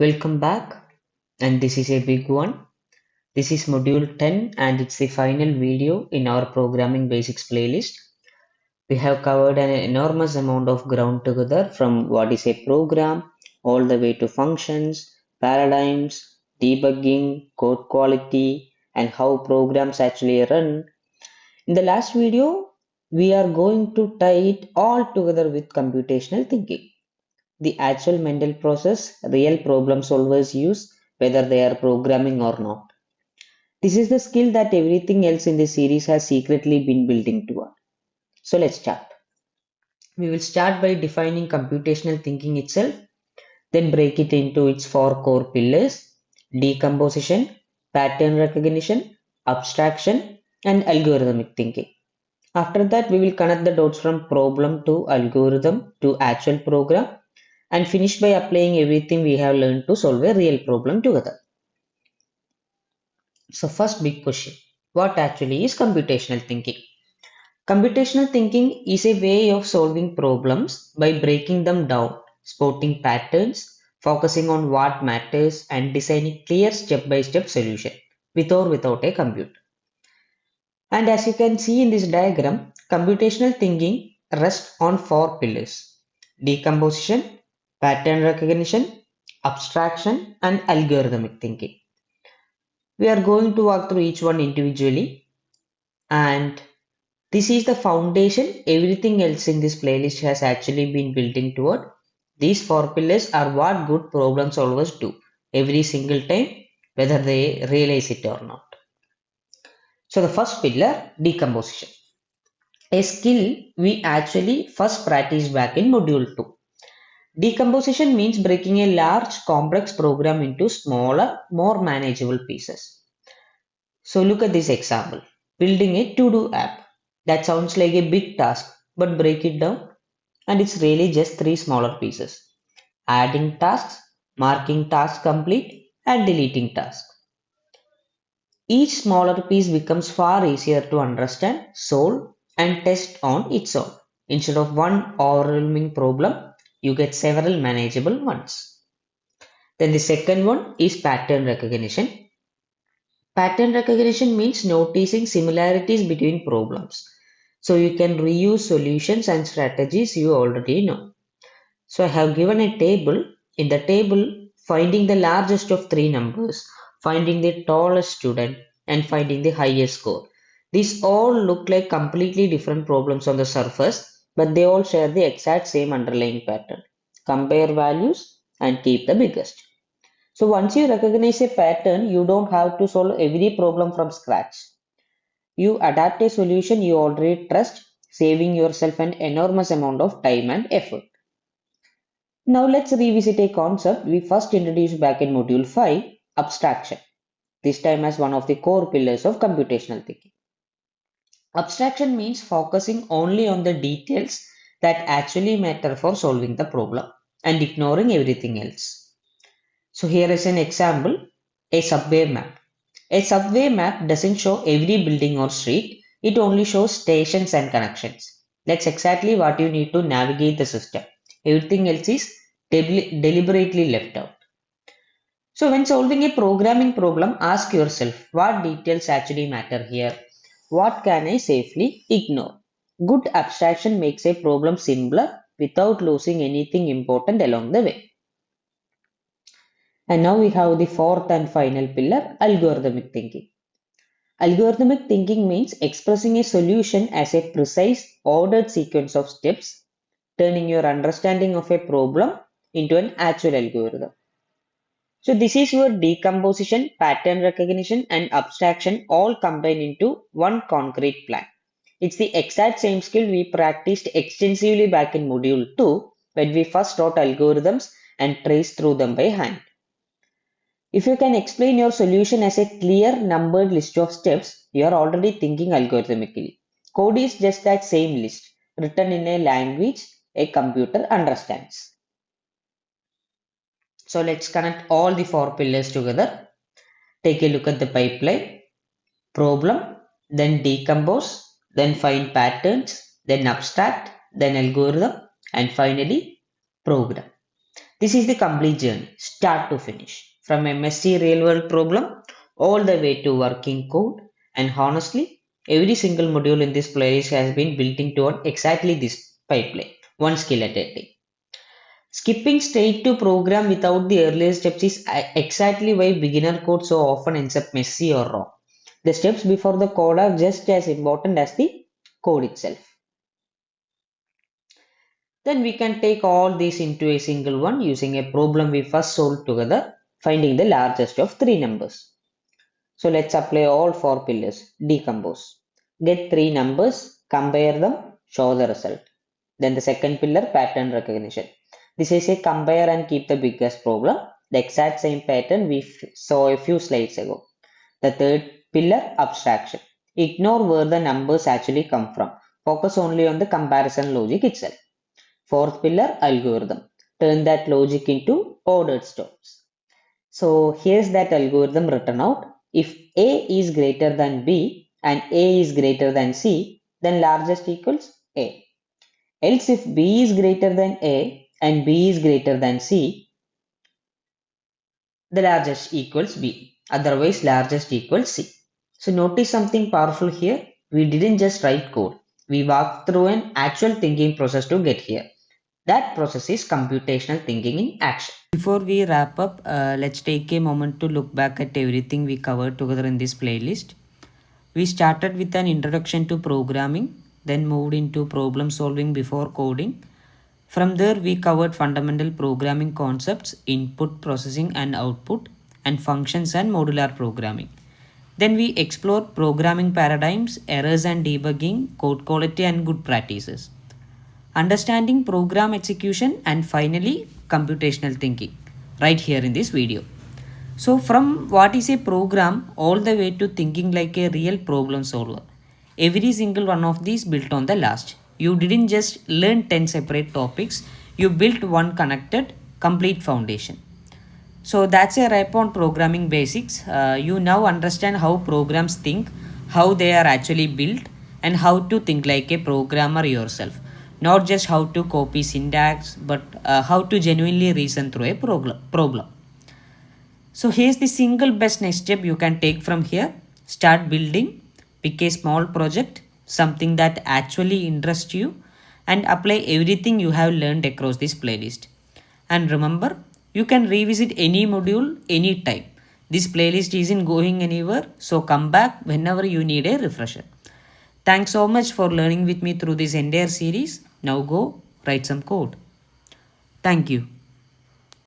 Welcome back, and this is a big one. This is module 10 and it's the final video in our programming basics playlist. We have covered an enormous amount of ground together from what is a program all the way to functions, paradigms, debugging, code quality, and how programs actually run. In the last video, we are going to tie it all together with computational thinking. The actual mental process real problem solvers use, whether they are programming or not. This is the skill that everything else in this series has secretly been building toward. So let's start. We will start by defining computational thinking itself, then break it into its four core pillars: decomposition, pattern recognition, abstraction, and algorithmic thinking. After that, we will connect the dots from problem to algorithm to actual program and finish by applying everything we have learned to solve a real problem together. So first big question, what actually is computational thinking? Computational thinking is a way of solving problems by breaking them down, spotting patterns, focusing on what matters and designing clear step-by-step solution with or without a computer. And as you can see in this diagram, computational thinking rests on four pillars: decomposition, pattern recognition, abstraction, and algorithmic thinking. We are going to walk through each one individually, and this is the foundation everything else in this playlist has actually been building toward. These four pillars are what good problem solvers do every single time, whether they realize it or not. So the first pillar, decomposition, a skill we actually first practiced back in module 2. Decomposition means breaking a large complex program into smaller, more manageable pieces. So look at this example. Building a to-do app. That sounds like a big task, but break it down and it's really just three smaller pieces. Adding tasks, marking task complete, and deleting tasks. Each smaller piece becomes far easier to understand, solve, and test on its own. Instead of one overwhelming problem, you get several manageable ones. Then the second one is pattern recognition. Pattern recognition means noticing similarities between problems. So you can reuse solutions and strategies you already know. So I have given a table. In the table, finding the largest of three numbers, finding the tallest student, and finding the highest score. These all look like completely different problems on the surface, but they all share the exact same underlying pattern. Compare values and keep the biggest. So once you recognize a pattern, you don't have to solve every problem from scratch. You adapt a solution you already trust, saving yourself an enormous amount of time and effort. Now let's revisit a concept we first introduced back in module 5, abstraction, this time as one of the core pillars of computational thinking. Abstraction means focusing only on the details that actually matter for solving the problem and ignoring everything else. So here is an example, a subway map. A subway map doesn't show every building or street, it only shows stations and connections. That's exactly what you need to navigate the system. Everything else is deliberately left out. So when solving a programming problem, ask yourself what details actually matter here. What can I safely ignore? Good abstraction makes a problem simpler without losing anything important along the way. And now we have the fourth and final pillar, algorithmic thinking. Algorithmic thinking means expressing a solution as a precise, ordered sequence of steps, turning your understanding of a problem into an actual algorithm. So this is where decomposition, pattern recognition, and abstraction all combine into one concrete plan. It's the exact same skill we practiced extensively back in module 2 when we first wrote algorithms and traced through them by hand. If you can explain your solution as a clear numbered list of steps, you are already thinking algorithmically. Code is just that same list, written in a language a computer understands. So let's connect all the four pillars together. Take a look at the pipeline: problem, then decompose, then find patterns, then abstract, then algorithm, and finally program. This is the complete journey, start to finish, from a messy real world problem all the way to working code. And honestly, every single module in this playlist has been built into exactly this pipeline, one skill at a time. Skipping straight to program without the earlier steps is exactly why beginner code so often ends up messy or wrong. The steps before the code are just as important as the code itself. Then we can take all these into a single one using a problem we first solved together, finding the largest of three numbers. So let's apply all four pillars. Decompose. Get three numbers, compare them, show the result. Then the second pillar, pattern recognition. This is a compare and keep the biggest problem. The exact same pattern we saw a few slides ago. The third pillar, abstraction. Ignore where the numbers actually come from. Focus only on the comparison logic itself. Fourth pillar, algorithm. Turn that logic into ordered steps. So here's that algorithm written out. If A is greater than B and A is greater than C, then largest equals A. Else if B is greater than A and B is greater than C, the largest equals B. Otherwise largest equals C. So notice something powerful here. We didn't just write code. We walked through an actual thinking process to get here. That process is computational thinking in action. Before we wrap up, let's take a moment to look back at everything we covered together in this playlist. We started with an introduction to programming, then moved into problem solving before coding. From there, we covered fundamental programming concepts, input, processing, and output, and functions and modular programming. Then we explored programming paradigms, errors and debugging, code quality, and good practices, understanding program execution, and finally computational thinking right here in this video. So from what is a program all the way to thinking like a real problem solver, every single one of these built on the last. You didn't just learn 10 separate topics, you built one connected complete foundation. So that's a wrap on programming basics. You now understand how programs think, how they are actually built, and how to think like a programmer yourself. Not just how to copy syntax, but how to genuinely reason through a problem. So here's the single best next step you can take from here. Start building, pick a small project, something that actually interests you, and apply everything you have learned across this playlist. And remember, you can revisit any module anytime. This playlist isn't going anywhere, so come back whenever you need a refresher. Thanks so much for learning with me through this entire series. Now go write some code. Thank you.